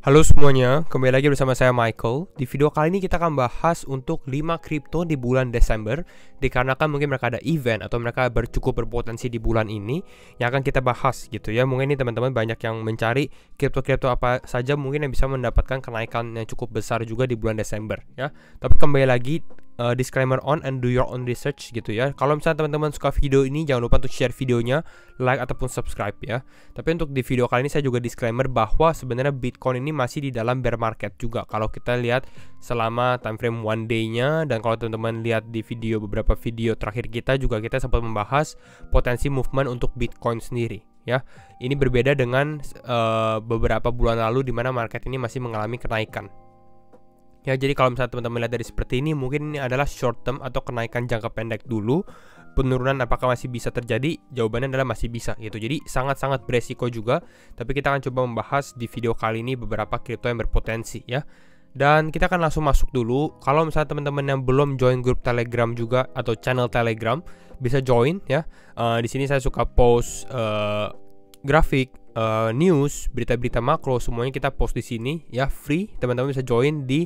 Halo semuanya, kembali lagi bersama saya Michael. Di video kali ini kita akan bahas untuk 5 kripto di bulan Desember. Dikarenakan mungkin mereka ada event atau mereka cukup berpotensi di bulan ini, yang akan kita bahas gitu ya. Mungkin ini teman-teman banyak yang mencari kripto-kripto apa saja mungkin yang bisa mendapatkan kenaikan yang cukup besar juga di bulan Desember ya. Tapi kembali lagi, disclaimer on and do your own research gitu ya. Kalau misalnya teman-teman suka video ini, jangan lupa untuk share videonya, like ataupun subscribe ya. Tapi untuk di video kali ini saya juga disclaimer bahwa sebenarnya Bitcoin ini masih di dalam bear market juga. Kalau kita lihat selama time frame one day-nya, dan kalau teman-teman lihat di beberapa video terakhir kita juga, kita sempat membahas potensi movement untuk Bitcoin sendiri ya. Ini berbeda dengan beberapa bulan lalu di mana market ini masih mengalami kenaikan. Ya, jadi kalau misalnya teman-teman lihat dari seperti ini, mungkin ini adalah short term atau kenaikan jangka pendek dulu. Penurunan apakah masih bisa terjadi? Jawabannya adalah masih bisa gitu. Jadi sangat-sangat beresiko juga. Tapi kita akan coba membahas di video kali ini beberapa kripto yang berpotensi ya. Dan kita akan langsung masuk dulu. Kalau misalnya teman-teman yang belum join grup Telegram juga atau channel Telegram, bisa join ya. Di sini saya suka post grafik, news, berita-berita makro, semuanya kita post di sini ya, free. Teman-teman bisa join di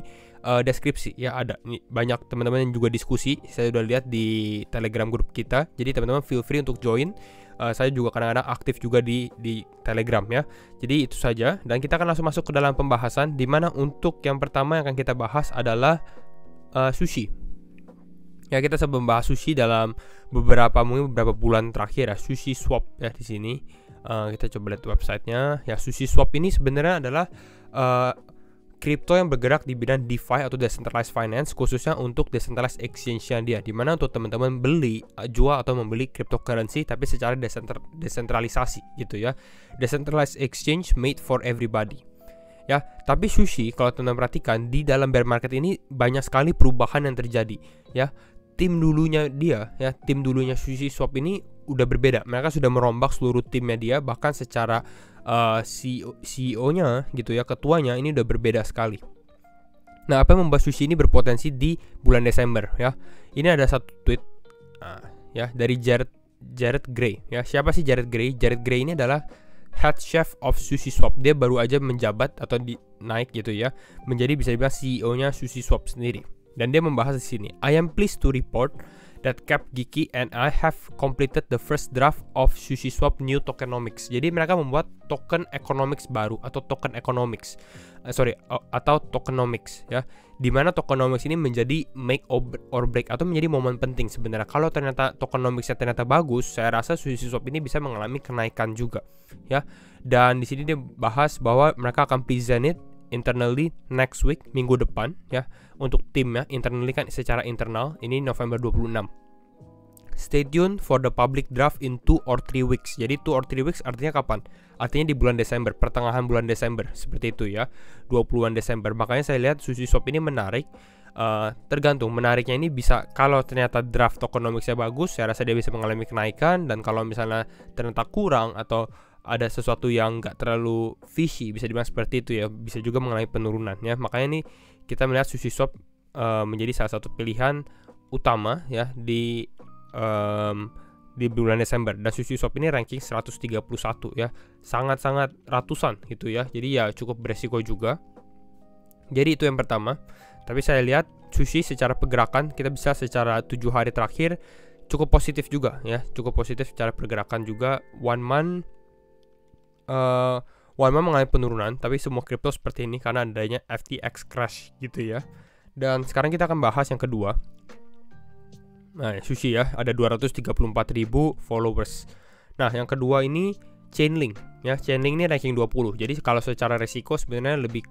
deskripsi ya, ada nih banyak teman-teman yang juga diskusi. Saya udah lihat di Telegram grup kita. Jadi teman-teman feel free untuk join. Saya juga kadang-kadang aktif juga di Telegram ya. Jadi itu saja, dan kita akan langsung masuk ke dalam pembahasan, dimana untuk yang pertama yang akan kita bahas adalah sushi. Ya, kita sebelum membahas sushi dalam beberapa bulan terakhir ya, Sushi Swap ya di sini. Kita coba lihat websitenya ya. Sushi Swap ini sebenarnya adalah kripto yang bergerak di bidang DeFi atau Decentralized Finance, khususnya untuk decentralized exchange-nya dia, dimana untuk teman-teman beli, jual atau membeli cryptocurrency tapi secara desentralisasi gitu ya. Decentralized exchange made for everybody ya. Tapi sushi, kalau teman-teman perhatikan, di dalam bear market ini banyak sekali perubahan yang terjadi ya. Tim dulunya Sushi Swap ini udah berbeda. Mereka sudah merombak seluruh timnya dia, bahkan secara CEO-nya gitu ya, ketuanya ini udah berbeda sekali. Nah, apa yang membuat Sushi ini berpotensi di bulan Desember ya? Ini ada satu tweet ya dari Jared Gray ya. Siapa sih Jared Gray? Jared Gray ini adalah head chef of Sushi Swap. Dia baru aja menjabat atau naik gitu ya, menjadi bisa dibilang CEO-nya Sushi Swap sendiri. Dan dia membahas di sini, I am pleased to report that Cap Geeky and I have completed the first draft of Sushi Swap new tokenomics. Jadi mereka membuat token economics baru atau token economics, atau tokenomics ya. Dimana tokenomics ini menjadi make or break atau menjadi momen penting sebenarnya. Kalau ternyata tokenomicsnya ternyata bagus, saya rasa Sushi Swap ini bisa mengalami kenaikan juga ya. Dan di sini dia bahas bahwa mereka akan present it internally next week, minggu depan ya, untuk timnya. Internally kan secara internal, ini November 26. Stay tuned for the public draft in 2 or 3 weeks. Jadi 2 or 3 weeks artinya kapan? Artinya di bulan Desember, pertengahan bulan Desember, seperti itu ya, 20-an Desember. Makanya saya lihat Sushi Swap ini menarik. Tergantung menariknya ini bisa, kalau ternyata draft tokenomicsnya bagus, saya rasa dia bisa mengalami kenaikan. Dan kalau misalnya ternyata kurang atau ada sesuatu yang nggak terlalu fishy, bisa dibilang seperti itu ya, bisa juga mengalami penurunan ya. Makanya nih kita melihat Sushi Swap menjadi salah satu pilihan utama ya di bulan Desember. Dan Sushi Swap ini ranking 131 ya, sangat-sangat ratusan gitu ya. Jadi ya cukup beresiko juga. Jadi itu yang pertama. Tapi saya lihat Sushi secara pergerakan, kita bisa secara 7 hari terakhir cukup positif juga ya, cukup positif secara pergerakan juga. One month mengalami penurunan, tapi semua kripto seperti ini karena adanya FTX crash gitu ya. Dan sekarang kita akan bahas yang kedua. Nah, Sushi ya, ada 234.000 followers. Nah, yang kedua ini Chainlink ya. Chainlink ini ranking 20. Jadi kalau secara resiko sebenarnya lebih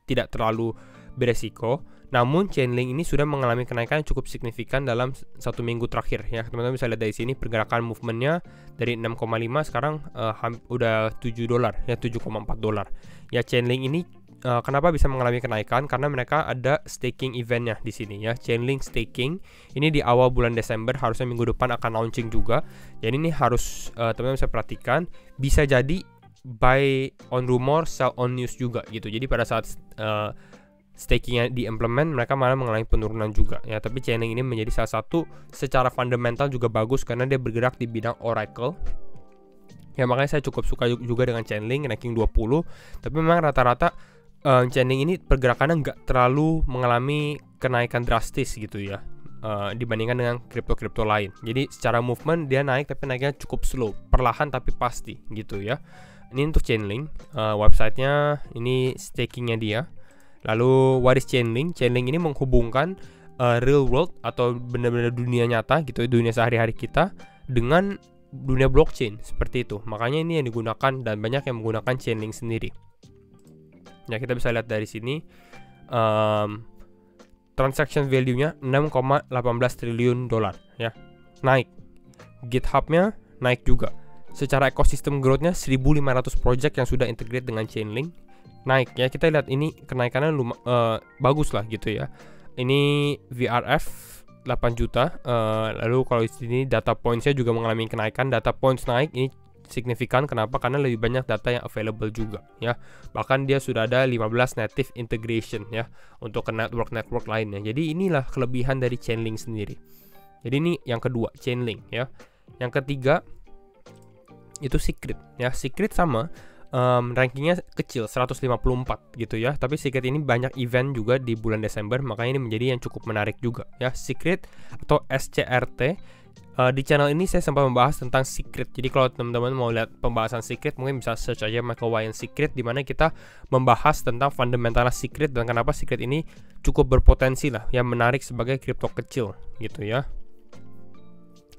tidak terlalu beresiko. Namun Chainlink ini sudah mengalami kenaikan yang cukup signifikan dalam 1 minggu terakhir ya. Teman-teman bisa lihat dari sini pergerakan movementnya dari 6,5 sekarang udah $7 ya, $7,4 ya. Chainlink ini kenapa bisa mengalami kenaikan? Karena mereka ada staking eventnya di sini ya. Chainlink staking ini di awal bulan Desember, harusnya minggu depan akan launching juga. Jadi ini harus teman-teman bisa perhatikan, bisa jadi buy on rumor, sell on news juga gitu. Jadi pada saat stakingnya diimplement, mereka malah mengalami penurunan juga ya. Tapi Chainlink ini menjadi salah satu secara fundamental juga bagus karena dia bergerak di bidang Oracle Ya makanya saya cukup suka juga dengan Chainlink ranking 20. Tapi memang rata-rata Chainlink ini pergerakannya nggak terlalu mengalami kenaikan drastis gitu ya, dibandingkan dengan kripto-kripto lain. Jadi secara movement dia naik, tapi naiknya cukup slow, perlahan tapi pasti gitu ya. Ini untuk Chainlink, websitenya ini stakingnya dia. Lalu what is Chainlink? Chainlink ini menghubungkan real world atau benar-benar dunia nyata gitu, dunia sehari-hari kita dengan dunia blockchain seperti itu. Makanya ini yang digunakan dan banyak yang menggunakan Chainlink sendiri. Ya kita bisa lihat dari sini transaction value-nya 6,18 triliun dolar ya. Naik. GitHub-nya naik juga. Secara ekosistem growth-nya 1.500 project yang sudah integrate dengan Chainlink. Naik ya, kita lihat ini kenaikannya bagus lah gitu ya. Ini VRF 8 juta. Lalu kalau di sini data points-nya juga mengalami kenaikan. Data points naik ini signifikan. Kenapa? Karena lebih banyak data yang available juga ya. Bahkan dia sudah ada 15 native integration ya untuk ke network lainnya. Jadi inilah kelebihan dari Chainlink sendiri. Jadi ini yang kedua, Chainlink ya. Yang ketiga itu Secret ya. Secret sama rankingnya kecil 154 gitu ya, tapi Secret ini banyak event juga di bulan Desember, makanya ini menjadi yang cukup menarik juga ya. Secret atau SCRT, di channel ini saya sempat membahas tentang Secret. Jadi kalau teman-teman mau lihat pembahasan Secret, mungkin bisa search aja Michael Wyan Secret, di mana kita membahas tentang fundamental Secret dan kenapa Secret ini cukup berpotensi lah yang menarik sebagai kripto kecil gitu ya.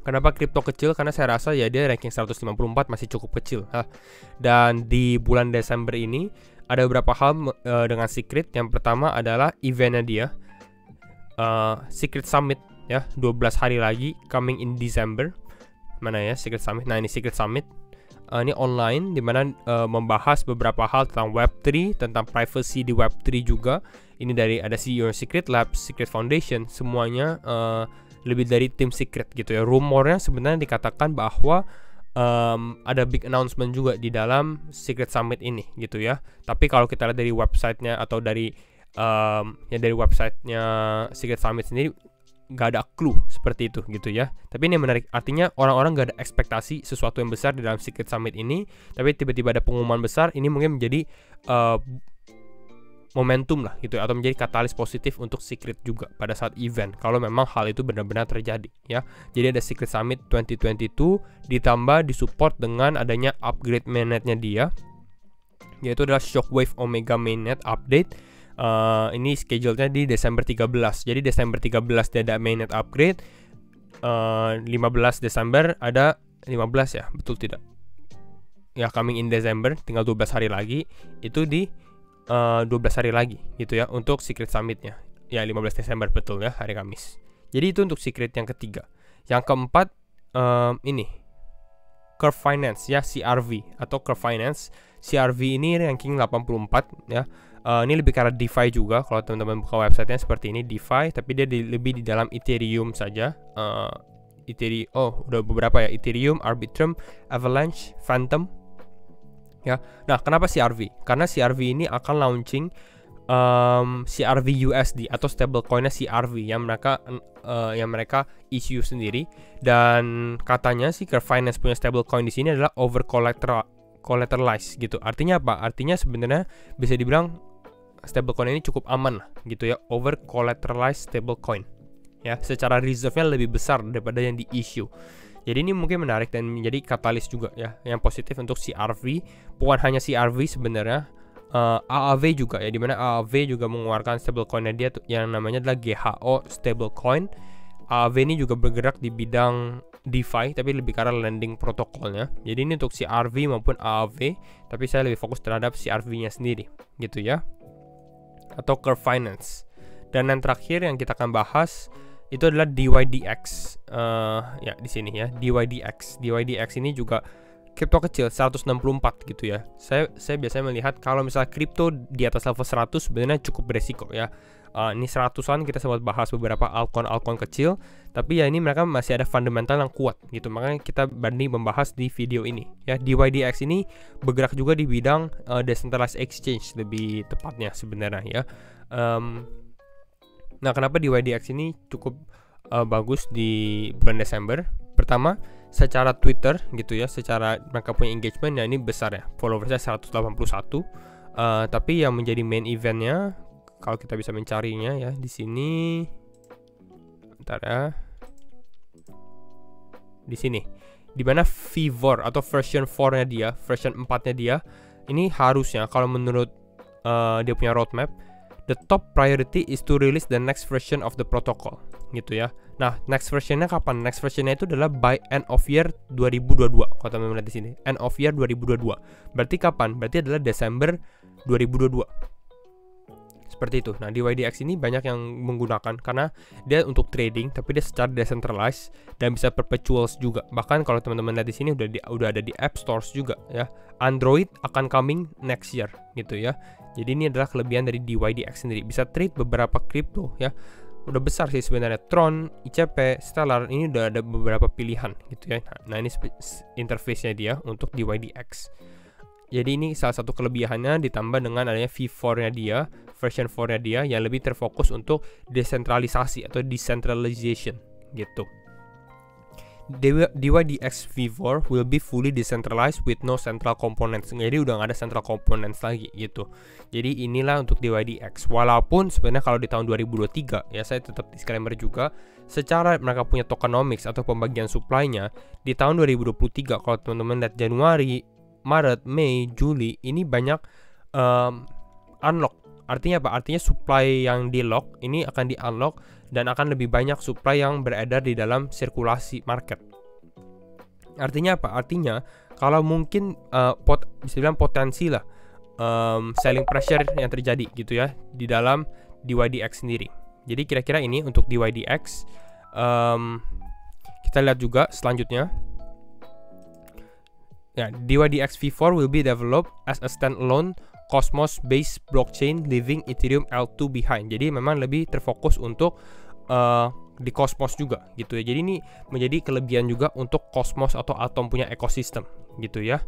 Kenapa kripto kecil? Karena saya rasa ya dia ranking 154 masih cukup kecil. Dan di bulan Desember ini ada beberapa hal dengan Secret. Yang pertama adalah eventnya dia, Secret Summit ya, 12 hari lagi coming in December. Mana ya Secret Summit? Nah ini Secret Summit. Ini online dimana membahas beberapa hal tentang Web3, tentang privacy di Web3 juga. Ini dari ada CEO Secret Labs, Secret Foundation, semuanya lebih dari tim Secret gitu ya. Rumornya sebenarnya dikatakan bahwa ada big announcement juga di dalam Secret Summit ini gitu ya. Tapi kalau kita lihat dari websitenya atau dari dari websitenya Secret Summit sendiri nggak ada clue seperti itu gitu ya. Tapi ini menarik, artinya orang-orang nggak ada ekspektasi sesuatu yang besar di dalam Secret Summit ini, tapi tiba-tiba ada pengumuman besar. Ini mungkin menjadi momentum lah gitu, atau menjadi katalis positif untuk Secret juga pada saat event kalau memang hal itu benar-benar terjadi ya. Jadi ada Secret Summit 2022 ditambah disupport dengan adanya upgrade mainnet-nya dia, yaitu adalah Shockwave Omega mainnet update. Ini schedule-nya di Desember 13. Jadi Desember 13 dia ada mainnet upgrade, 15 Desember ada 15 ya, betul tidak? Ya coming in Desember, tinggal 12 hari lagi itu di 12 hari lagi gitu ya untuk Secret Summit-nya. Ya 15 Desember betul ya, hari Kamis. Jadi itu untuk Secret yang ketiga. Yang keempat ini Curve Finance ya, CRV atau Curve Finance. CRV ini ranking 84 ya. Ini lebih ke arah DeFi juga. Kalau teman-teman buka websitenya seperti ini, DeFi, tapi dia lebih di dalam Ethereum saja. Ethereum, udah beberapa ya, Ethereum, Arbitrum, Avalanche, Phantom. Ya, nah kenapa CRV? Karena CRV ini akan launching CRV USD atau stablecoinnya CRV yang mereka issue sendiri. Dan katanya sih Curve Finance punya stablecoin di sini adalah over collateralized gitu. Artinya apa? Artinya sebenarnya bisa dibilang stablecoin ini cukup aman lah gitu ya, over collateralized stablecoin. Ya, secara reserve-nya lebih besar daripada yang di issue. Jadi ini mungkin menarik dan menjadi katalis juga ya, yang positif untuk CRV. Bukan hanya CRV sebenarnya, AAV juga ya, dimana AAV juga mengeluarkan stablecoinnya dia yang namanya adalah GHO stablecoin. AAV ini juga bergerak di bidang DeFi, tapi lebih karena lending protokolnya. Jadi ini untuk CRV maupun AAV, tapi saya lebih fokus terhadap CRV-nya sendiri gitu ya, atau Curve Finance. Dan yang terakhir yang kita akan bahas itu adalah DYDX. Ya di sini ya, DYDX. DYDX ini juga kripto kecil 164 gitu ya. Saya biasanya melihat kalau misalnya kripto di atas level 100 sebenarnya cukup beresiko ya. Ini 100-an kita sempat bahas beberapa altcoin kecil, tapi ya ini mereka masih ada fundamental yang kuat gitu. Makanya kita berani membahas di video ini ya. DYDX ini bergerak juga di bidang decentralized exchange lebih tepatnya sebenarnya ya. Nah, kenapa DYDX ini cukup bagus di bulan Desember? Pertama, secara Twitter gitu ya, secara mereka punya engagement ya ini besar ya, followersnya 181. Tapi yang menjadi main eventnya, kalau kita bisa mencarinya ya di sini, bentar ya, di sini, dimana V4 atau version 4-nya dia, version 4-nya dia, ini harusnya kalau menurut dia punya roadmap, the top priority is to release the next version of the protocol, gitu ya. Nah, next versionnya kapan? Next versionnya itu adalah by end of year 2022. Kalau teman-teman lihat di sini, end of year 2022. Berarti kapan? Berarti adalah Desember 2022. Seperti itu. Nah, DYDX ini banyak yang menggunakan karena dia untuk trading, tapi dia secara decentralized dan bisa perpetuals juga. Bahkan kalau teman-teman lihat di sini udah ada di App Stores juga ya. Android akan coming next year gitu ya. Jadi ini adalah kelebihan dari DYDX sendiri. Bisa trade beberapa crypto ya. Udah besar sih sebenarnya, Tron, ICP, Stellar, ini udah ada beberapa pilihan gitu ya. Nah, ini interface-nya dia untuk DYDX. Jadi ini salah satu kelebihannya ditambah dengan adanya V4-nya dia, version 4-nya dia yang lebih terfokus untuk desentralisasi atau decentralization gitu. DYDX V4 will be fully decentralized with no central components. Jadi udah nggak ada central components lagi gitu. Jadi inilah untuk DYDX. Walaupun sebenarnya kalau di tahun 2023 ya, saya tetap disclaimer juga, secara mereka punya tokenomics atau pembagian supply-nya di tahun 2023, kalau teman-teman lihat Januari, Maret, Mei, Juli, ini banyak unlock. Artinya apa? Artinya supply yang di lock ini akan di unlock dan akan lebih banyak supply yang beredar di dalam sirkulasi market. Artinya apa? Artinya kalau mungkin bisa bilang potensi lah selling pressure yang terjadi gitu ya di dalam DYDX sendiri. Jadi kira-kira ini untuk DYDX. Kita lihat juga selanjutnya. Ya, DYDX V4 will be developed as a standalone Cosmos-based blockchain leaving Ethereum L2 behind. Jadi memang lebih terfokus untuk di Cosmos juga gitu ya. Jadi ini menjadi kelebihan juga untuk Cosmos atau Atom punya ekosistem gitu ya.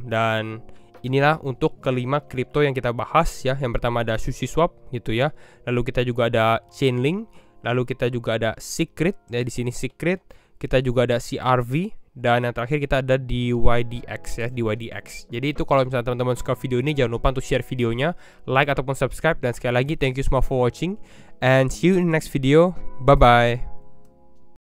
Dan inilah untuk kelima kripto yang kita bahas ya. Yang pertama ada SushiSwap gitu ya. Lalu kita juga ada Chainlink. Lalu kita juga ada Secret ya, di sini Secret. Kita juga ada CRV. Dan yang terakhir kita ada DYDX ya, DYDX. Jadi itu kalau misalnya teman-teman suka video ini, jangan lupa untuk share videonya, like ataupun subscribe. Dan sekali lagi thank you semua for watching and see you in the next video. Bye bye.